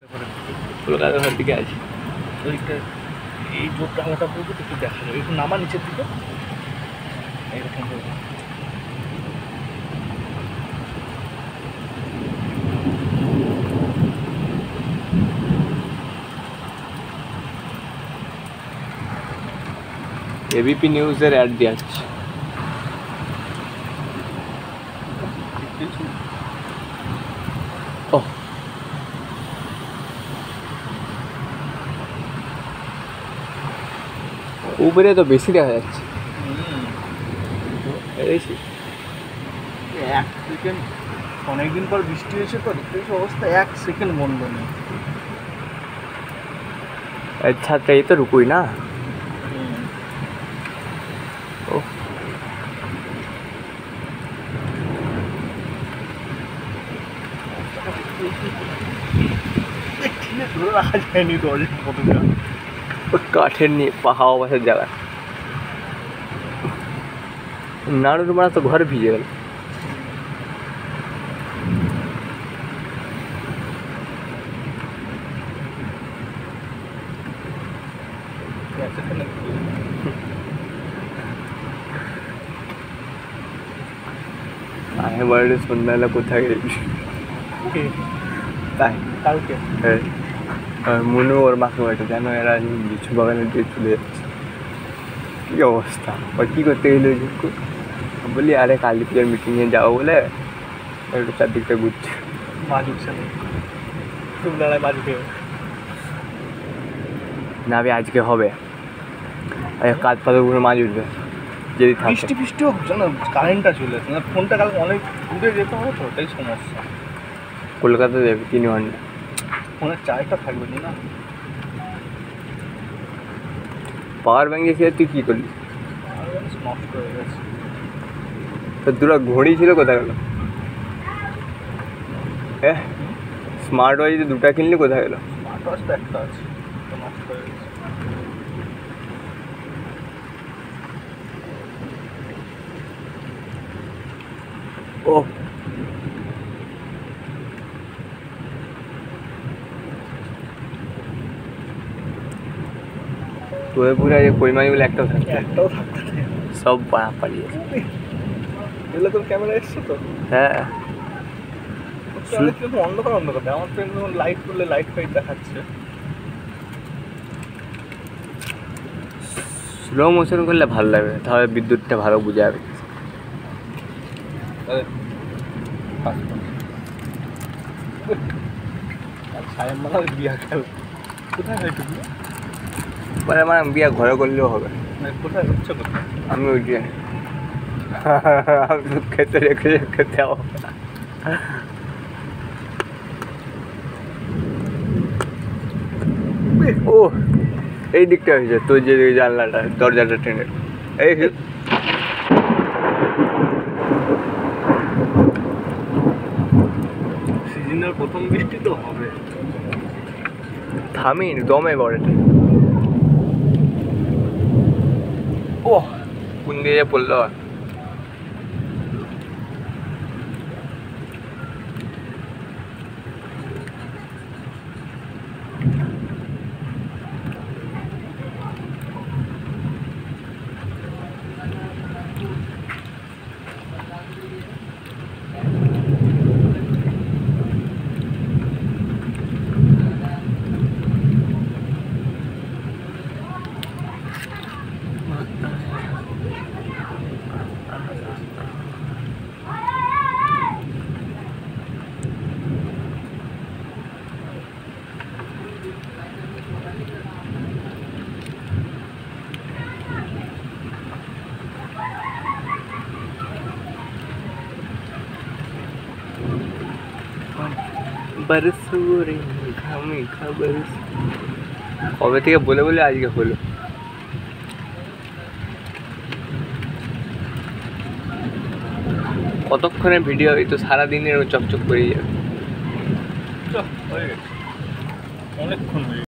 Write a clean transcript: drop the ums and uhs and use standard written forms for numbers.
কলকাতার দিকে আছে ওইটা এই জোরটা হালকা পড়বে তো একটু দেখা যাবে, একটু নামা নিচের দিকে এইরকম করবে। এবিপি নিউজের অ্যাড দিয়ে আসছে। ও উপরে তো বেশি দেখা যাচ্ছে। এক সেকেন্ড, অনেকদিন পর বৃষ্টি হয়েছে তো দেখতে অবস্থা, এক সেকেন্ড বন্ধ নেই। अच्छा ये तो रुको ही ना। ओ ধরে রাখা যায়নি দরজা কতটা কাঠের নিয়ে পাহাড় বাসার জায়গা নাড়ুর মারা তো ঘরে ভিজে গেল। আমি বলে সন্ধ্যাবেলা কোথায় গেছি তাই কালকে মনু ওর মাকে বলছে যেন এরা লিচু বাগানের দিয়ে চলে যাচ্ছে। কী অবস্থা, ওর কী করতে গেল বলি আরে কালী পুজোর মিটিংয়ে যাবো বলে একটু চারদিকটা ঘুরছে। মাছ উঠছে না, খুব লড়াই মাছ উঠে না ভাই আজকে হবে, কাজ পাতাগুলো মাছ উঠবে যদি বৃষ্টি বৃষ্টি হোক জানো, কারেন্টটা চলে আসে না, ফোনটা কাল অনেক দূরে যেতে হবে তো, ওটাই সমস্যা। কলকাতা যাবে 3 ঘন্টা, ফোনের চার্জটা থাকবে না। পাওয়ার ব্যাঙ্ক এসে তুই কী করলি? নষ্ট হয়ে গেছে। তো দুটো ঘড়ি ছিল কোথায় গেল? হ্যাঁ স্মার্ট ওয়াচ যে দুটো কিনলি কোথায় গেল? স্মার্ট ওয়াচ তো একটা আছে, নষ্ট হয়ে গেছে। ও তোদের পুরো এই কইমানিগুলো একটাও থাকছে, সব পালিয়েছে। এগুলো তোর ক্যামেরা এসছে তো? হ্যাঁ অন্ধকার অন্ধকার, আমার তো যখন লাইট করলে লাইট ফাইট দেখাচ্ছে। স্লো মোশন করলে ভালো লাগবে, তাহলে বিদ্যুৎটা ভালো বুঝে যাবে। বিয়া খেল কোথায় হয়েছে? পরে আমার বিয়া ঘরে করলেও হবে। কোথায় হচ্ছে? কোথায়? আমি ওই যে আমি খেতে রেখে খেতে যাবো। ও এই দিকটা হয়েছে তোর যে জানলাটা দরজাটা ট্রেনের এই সিজনের প্রথম বৃষ্টি তো হবে, থামিন দমে বড়টা। ও কোন দিয়ে পড়লো? কবে থেকে বলে বলে আজকে হলো। কতক্ষণের ভিডিও, এই তো সারাদিনের চকচক করে যাবে। অনেকক্ষণ হয়ে